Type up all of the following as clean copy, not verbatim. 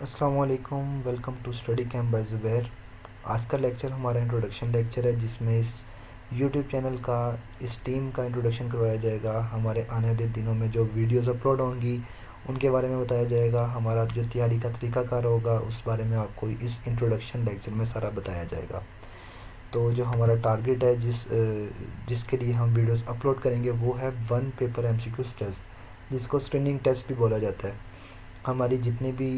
अस्सलाम वालेकुम, welcome to study camp by Zubair. आज का लेक्चर हमारा इंट्रोडक्शन लेक्चर है, जिसमें इस यूट्यूब चैनल का, इस टीम का इंट्रोडक्शन करवाया जाएगा। हमारे आने वाले दिनों में जो वीडियोस अपलोड होंगी उनके बारे में बताया जाएगा। हमारा जो तैयारी का तरीक़ाकार होगा उस बारे में आपको इस इंट्रोडक्शन लेक्चर में सारा बताया जाएगा। तो जो हमारा टारगेट है, जिसके लिए हम वीडियोस अपलोड करेंगे, वो है 1 पेपर एमसीक्यूज टेस्ट, जिसको स्क्रीनिंग टेस्ट भी बोला जाता है। हमारी जितनी भी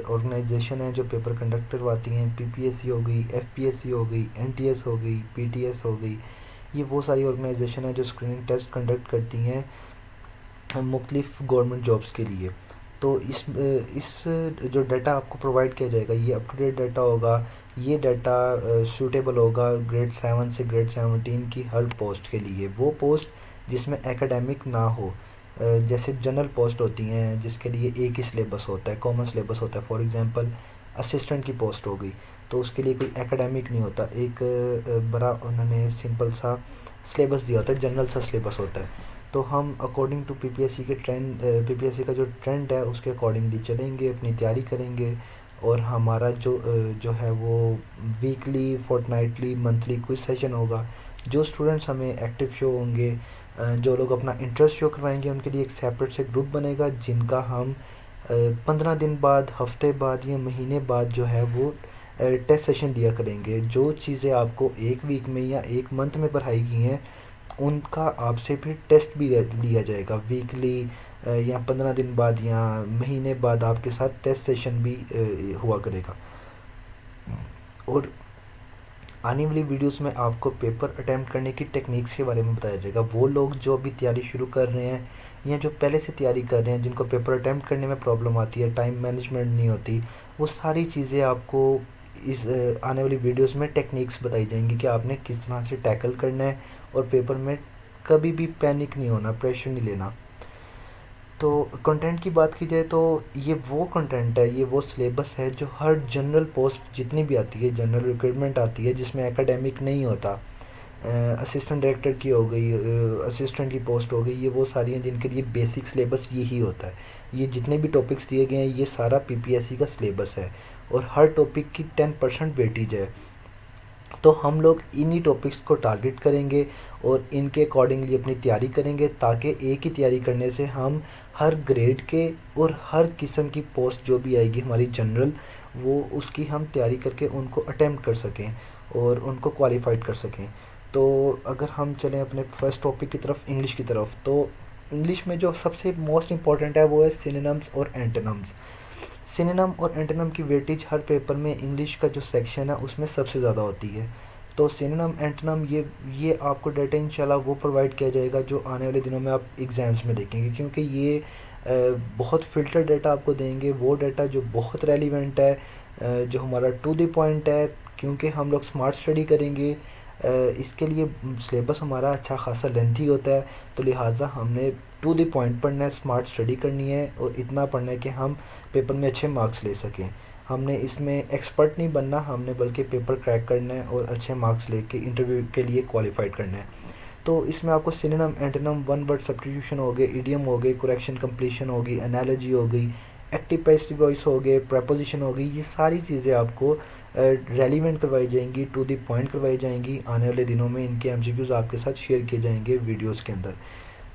ऑर्गेनाइजेशन है जो पेपर कंडक्ट करवाती हैं, पीपीएससी हो गई, एफपीएससी हो गई, एनटीएस हो गई, पीटीएस हो गई, ये वो सारी ऑर्गेनाइजेशन है जो स्क्रीनिंग टेस्ट कंडक्ट करती हैं मुख्तलिफ गवर्नमेंट जॉब्स के लिए। तो इस जो डाटा आपको प्रोवाइड किया जाएगा, ये अप टू डेट डाटा होगा। ये डाटा सूटेबल होगा ग्रेड 7 से ग्रेड 17 की हर पोस्ट के लिए। वो पोस्ट जिसमें एकेडमिक ना हो, जैसे जनरल पोस्ट होती हैं जिसके लिए एक ही सिलेबस होता है, कॉमन सिलेबस होता है। फॉर एग्जांपल असिस्टेंट की पोस्ट हो गई, तो उसके लिए कोई एकेडमिक नहीं होता, एक बड़ा उन्होंने सिंपल सा सिलेबस दिया होता है, जनरल सा सिलेबस होता है। तो हम अकॉर्डिंग टू पीपीएससी के ट्रेंड, पीपीएससी का जो ट्रेंड है उसके अकॉर्डिंगली चलेंगे, अपनी तैयारी करेंगे। और हमारा जो है वो वीकली, फोर्टनाइटली, मंथली कोई सेशन होगा। जो स्टूडेंट्स हमें एक्टिव शो होंगे, जो लोग अपना इंटरेस्ट शो करवाएंगे, उनके लिए एक सेपरेट से ग्रुप बनेगा, जिनका हम 15 दिन बाद, हफ्ते बाद या महीने बाद जो है वो टेस्ट सेशन दिया करेंगे। जो चीज़ें आपको एक वीक में या एक मंथ में पढ़ाई गई हैं, उनका आपसे फिर टेस्ट भी लिया जाएगा वीकली, या 15 दिन बाद या महीने बाद आपके साथ टेस्ट सेशन भी हुआ करेगा। और आने वाली वीडियोस में आपको पेपर अटैम्प्ट करने की टेक्निक्स के बारे में बताया जाएगा। वो लोग जो अभी तैयारी शुरू कर रहे हैं या जो पहले से तैयारी कर रहे हैं, जिनको पेपर अटैम्प्ट करने में प्रॉब्लम आती है, टाइम मैनेजमेंट नहीं होती, वो सारी चीज़ें आपको इस आने वाली वीडियोस में टेक्निक्स बताई जाएंगी कि आपने किस तरह से टैकल करना है। और पेपर में कभी भी पैनिक नहीं होना, प्रेशर नहीं लेना। तो कंटेंट की बात की जाए तो ये वो कंटेंट है, ये वो सिलेबस है जो हर जनरल पोस्ट जितनी भी आती है, जनरल रिक्रूटमेंट आती है जिसमें एकेडमिक नहीं होता, असिस्टेंट डायरेक्टर की हो गई, असिस्टेंट की पोस्ट हो गई, ये वो सारी हैं जिनके लिए बेसिक सिलेबस यही होता है। ये जितने भी टॉपिक्स दिए गए हैं, ये सारा पीपीएससी का सिलेबस है। और हर टॉपिक की 10% वेटेज है। तो हम लोग इन्हीं टॉपिक्स को टारगेट करेंगे और इनके अकॉर्डिंगली अपनी तैयारी करेंगे, ताकि एक ही तैयारी करने से हम हर ग्रेड के और हर किस्म की पोस्ट जो भी आएगी हमारी जनरल, वो उसकी हम तैयारी करके उनको अटेम्प्ट कर सकें और उनको क्वालिफाइड कर सकें। तो अगर हम चलें अपने फर्स्ट टॉपिक की तरफ, इंग्लिश की तरफ, तो इंग्लिश में जो सबसे मोस्ट इम्पॉर्टेंट है वो है सिनोनिम्स और एंटोनिम्स। सिनोनिम और एंटोनिम की वेटेज हर पेपर में इंग्लिश का जो सेक्शन है उसमें सबसे ज़्यादा होती है। तो सिनोनिम एंटोनिम ये आपको डाटा इंशाल्लाह वो प्रोवाइड किया जाएगा जो आने वाले दिनों में आप एग्ज़ाम्स में देखेंगे, क्योंकि ये बहुत फ़िल्टर डाटा आपको देंगे, वो डाटा जो बहुत रेलिवेंट है, जो हमारा टू द पॉइंट है। क्योंकि हम लोग स्मार्ट स्टडी करेंगे, इसके लिए सिलेबस हमारा अच्छा खासा लेंथी होता है, तो लिहाजा हमने टू द पॉइंट पढ़ना है, स्मार्ट स्टडी करनी है और इतना पढ़ना है कि हम पेपर में अच्छे मार्क्स ले सकें। हमने इसमें एक्सपर्ट नहीं बनना, हमने बल्कि पेपर क्रैक करना है और अच्छे मार्क्स लेके इंटरव्यू के लिए क्वालिफाइड करना है। तो इसमें आपको synonym, antonym, one word substitution हो गए, इडियम हो गए, करेक्शन कंप्लीशन हो गई, एनालॉजी हो गई, एक्टिव पैसिव वॉइस हो गए, प्रपोजिशन हो गई, ये सारी चीज़ें आपको रेलिवेंट करवाई जाएंगी, टू द पॉइंट करवाई जाएंगी। आने वाले दिनों में इनके एमसीक्यूज आपके साथ शेयर किए जाएंगे वीडियोस के अंदर।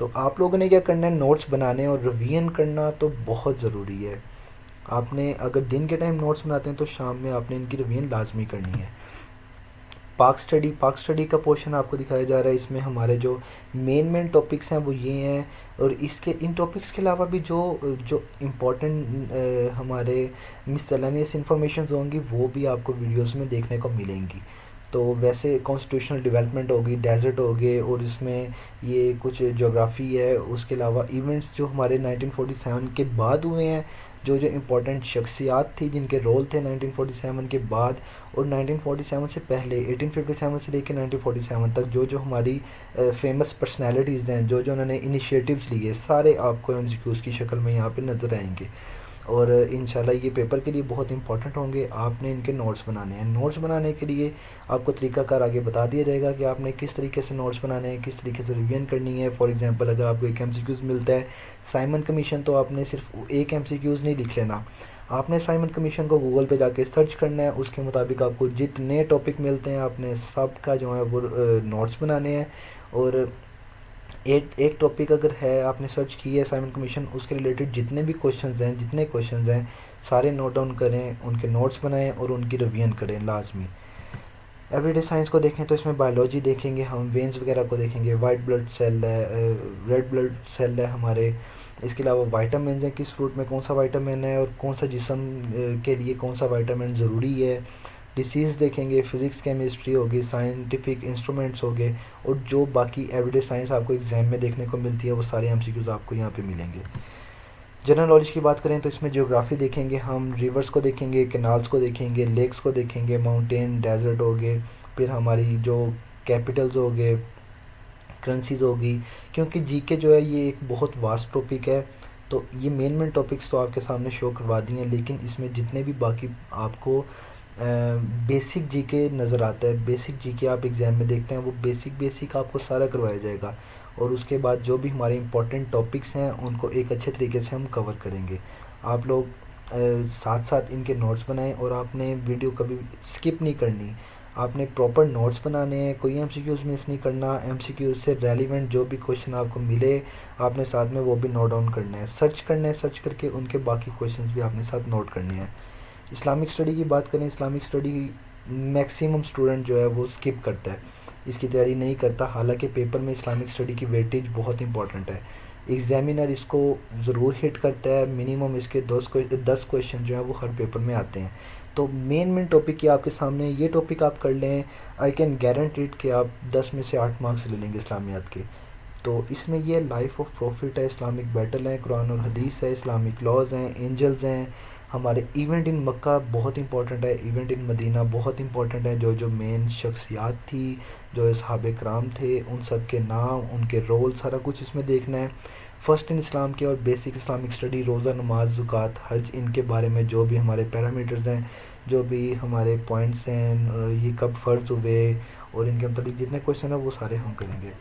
तो आप लोगों ने क्या करना है, नोट्स बनाने और रिवीजन करना तो बहुत ज़रूरी है। आपने अगर दिन के टाइम नोट्स बनाते हैं तो शाम में आपने इनकी रिवीजन लाजमी करनी है। पाक स्टडी का पोर्शन आपको दिखाया जा रहा है। इसमें हमारे जो मेन टॉपिक्स हैं वो ये हैं, और इसके इन टॉपिक्स के अलावा भी जो जो इम्पोर्टेंट हमारे मिससेलेनियस इंफॉर्मेशन होंगी वो भी आपको वीडियोस में देखने को मिलेंगी। तो वैसे कॉन्स्टिट्यूशनल डेवलपमेंट होगी, डेजर्ट हो गए, और इसमें ये कुछ ज्योग्राफी है। उसके अलावा इवेंट्स जो हमारे 1947 के बाद हुए हैं, जो जो इम्पोर्टेंट शख्सियात थी जिनके रोल थे 1947 के बाद, और 1947 से पहले 1857 से लेकर 1947 तक जो जो हमारी फेमस पर्सनैलिटीज़ हैं, जो जो उन्होंने इनिशिएटिव्स लिए, सारे आपको एमसीक्यूज़ की शक्ल में यहाँ पे नज़र आएंगे। और इंशाल्लाह ये पेपर के लिए बहुत इंपॉर्टेंट होंगे। आपने इनके नोट्स बनाने हैं। नोट्स बनाने के लिए आपको तरीकाकार आगे बता दिया जाएगा कि आपने किस तरीके से नोट्स बनाने हैं, किस तरीके से रिवीजन करनी है। फॉर एग्जांपल अगर आपको एक एमसीक्यूज़ मिलता है साइमन कमीशन, तो आपने सिर्फ एक एमसीक्यूज़ नहीं लिख लेना, आपने साइमन कमीशन को गूगल पे जाके सर्च करना है। उसके मुताबिक आपको जितने टॉपिक मिलते हैं आपने सब का जो है वो नोट्स बनाने हैं। और एक टॉपिक अगर है आपने सर्च की है साइमन कमीशन, उसके रिलेटेड जितने भी क्वेश्चंस हैं सारे नोट डाउन करें, उनके नोट्स बनाएं और उनकी रिवीजन करें लाजमी। एवरीडे साइंस को देखें तो इसमें बायोलॉजी देखेंगे, हम वेन्स वगैरह को देखेंगे, वाइट ब्लड सेल है, रेड ब्लड सेल है हमारे। इसके अलावा वाइटामिन है, किस फ्रूट में कौन सा वाइटामिन है और कौन सा जिसम के लिए कौन सा वाइटामिन ज़रूरी है। डिसीज़ देखेंगे, फिज़िक्स केमिस्ट्री होगी, साइंटिफिक इंस्ट्रूमेंट्स हो गए, और जो बाकी एवरीडे साइंस आपको एग्ज़ाम में देखने को मिलती है वो सारे एमसीक्यूज़ आपको यहाँ पे मिलेंगे। जनरल नॉलेज की बात करें तो इसमें ज्योग्राफी देखेंगे, हम रिवर्स को देखेंगे, कैनाल्स को देखेंगे, लेक्स को देखेंगे, माउंटेन डेजर्ट हो गए, फिर हमारी जो कैपिटल्स हो गए, करेंसीज होगी। क्योंकि जीके जो है ये एक बहुत वास्ट टॉपिक है, तो ये मेन टॉपिक्स तो आपके सामने शो करवा दिए हैं, लेकिन इसमें जितने भी बाकी आपको बेसिक जीके नज़र आता है, बेसिक जीके आप एग्ज़ाम में देखते हैं, वो बेसिक आपको सारा करवाया जाएगा। और उसके बाद जो भी हमारे इंपॉर्टेंट टॉपिक्स हैं उनको एक अच्छे तरीके से हम कवर करेंगे। आप लोग साथ साथ इनके नोट्स बनाएं और आपने वीडियो कभी स्किप नहीं करनी, आपने प्रॉपर नोट्स बनाने हैं, कोई एमसीक्यूज़ मिस नहीं करना। एमसीक्यूज़ से रेलिवेंट जो भी क्वेश्चन आपको मिले आपने साथ में वो भी नोट डाउन करने हैं, सर्च करने हैं, सर्च करके उनके बाकी क्वेश्चंस भी आपने साथ नोट करने हैं। इस्लामिक स्टडी की बात करें, इस्लामिक स्टडी मैक्सिमम स्टूडेंट जो है वो स्किप करता है, इसकी तैयारी नहीं करता। हालांकि पेपर में इस्लामिक स्टडी की वेटेज बहुत इंपॉर्टेंट है, एग्जामिनर इसको ज़रूर हिट करता है। मिनिमम इसके 10 क्वेश्चन जो है वो हर पेपर में आते हैं। तो मेन टॉपिक ये आपके सामने, ये टॉपिक आप कर लें, आई कैन गारंटीड कि आप 10 में से 8 मार्क्स ले लेंगे इस्लामियात के। तो इसमें ये लाइफ ऑफ प्रॉफिट है, इस्लामिक बैटल है, कुरान और हदीस है, इस्लामिक लॉज हैं, एंजल्स हैं, हमारे इवेंट इन मक्का बहुत इंपॉर्टेंट है, इवेंट इन मदीना बहुत इंपॉर्टेंट है। जो जो मेन शख्सियात थी, जो असहाबे कराम थे, उन सब के नाम, उनके रोल, सारा कुछ इसमें देखना है। फर्स्ट इन इस्लाम के और बेसिक इस्लामिक स्टडी, रोज़ा, नमाज, ज़ुकात, हज, इनके बारे में जो भी हमारे पैरामीटर्स हैं, जो भी हमारे पॉइंट्स हैं, ये कब फ़र्ज़ हुए और इनके मतलब जितने क्वेश्चन हैं वो सारे हम करेंगे।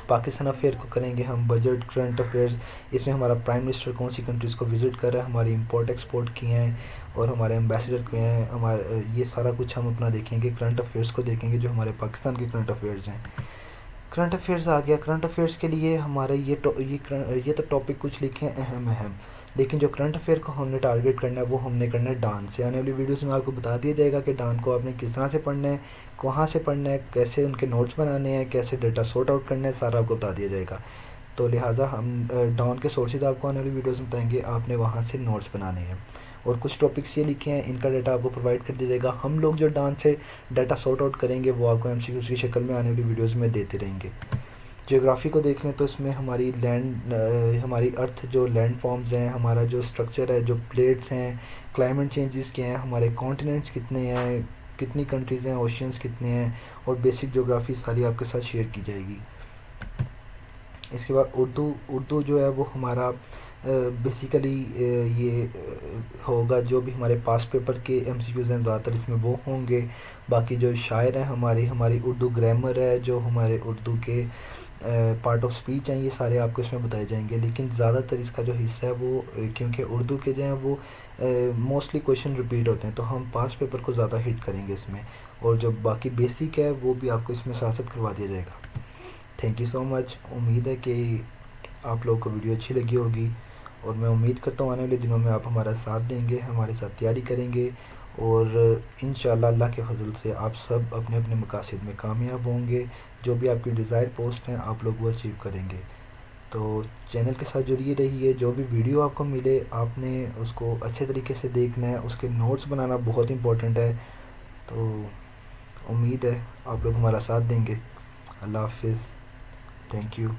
पाकिस्तान अफेयर को करेंगे हम, बजट, करंट अफेयर्स, इसमें हमारा प्राइम मिनिस्टर कौन सी कंट्रीज़ को विज़िट कर रहा है, हमारी इंपोर्ट एक्सपोर्ट किए हैं और हमारे एम्बेसडर किए हैं, हमारे ये सारा कुछ हम अपना देखेंगे। करंट अफेयर्स को देखेंगे जो हमारे पाकिस्तान के करंट अफेयर्स हैं। करंट अफेयर्स आ गया, करंट अफेयर्स के लिए हमारे ये तो टॉपिक कुछ लिखे हैं अहम, लेकिन जो करंट अफेयर को हमने टारगेट करना है वो हमने करना है डान से। आने वाली वीडियोस में आपको बता दिया जाएगा कि डान को आपने किस तरह से पढ़ना है, कहाँ से पढ़ना है, कैसे उनके नोट्स बनाने हैं, कैसे डेटा सॉर्ट आउट करना है, सारा आपको बता दिया जाएगा। तो लिहाजा हम डाउन के सोर्सेज आपको आने वाली वीडियोस में बताएंगे, आपने वहाँ से नोट्स बनाने हैं। और कुछ टॉपिक्स ये लिखे हैं, इनका डाटा आपको प्रोवाइड कर दिया जाएगा। हम लोग जो डाउन से डाटा सॉर्ट आउट करेंगे वो आपको एमसीक्यूज़ की शक्ल में आने वाली वीडियोज़ में देते रहेंगे। ज्योग्राफी को देख लें तो इसमें हमारी हमारी अर्थ जो लैंड फॉर्म्स हैं, हमारा जो स्ट्रक्चर है, जो प्लेट्स हैं, क्लाइमेट चेंजेस क्या हैं, हमारे कॉन्टिनेंट्स कितने हैं, कितनी कंट्रीज़ हैं, ओशियंस कितने हैं, और बेसिक ज्योग्राफी सारी आपके साथ शेयर की जाएगी। इसके बाद उर्दू जो है वो हमारा बेसिकली ये होगा, जो भी हमारे पास्ट पेपर के एमसीक्यूज़ हैं ज़्यादातर इसमें वो होंगे। बाकी जो शायर हैं हमारी उर्दू ग्रामर है, जो हमारे उर्दू के पार्ट ऑफ स्पीच हैं, ये सारे आपको इसमें बताए जाएंगे। लेकिन ज़्यादातर इसका जो हिस्सा है वो क्योंकि उर्दू के जो हैं वो मोस्टली क्वेश्चन रिपीट होते हैं, तो हम पास पेपर को ज़्यादा हिट करेंगे इसमें, और जो बाकी बेसिक है वो भी आपको इसमें साथ साथ करवा दिया जाएगा। Thank you so much. उम्मीद है कि आप लोगों को वीडियो अच्छी लगी होगी, और मैं उम्मीद करता हूँ आने वाले दिनों में आप हमारा साथ देंगे, हमारे साथ तैयारी करेंगे, और इंशाल्लाह अल्लाह के फजल से आप सब अपने अपने मकासद में कामयाब होंगे। जो भी आपकी डिज़ायर पोस्ट हैं आप लोग वो अचीव करेंगे। तो चैनल के साथ जुड़िए रहिए, जो भी वीडियो आपको मिले आपने उसको अच्छे तरीके से देखना है, उसके नोट्स बनाना बहुत इंपॉर्टेंट है। तो उम्मीद है आप लोग हमारा साथ देंगे। अल्लाह हाफिज़, थैंक यू।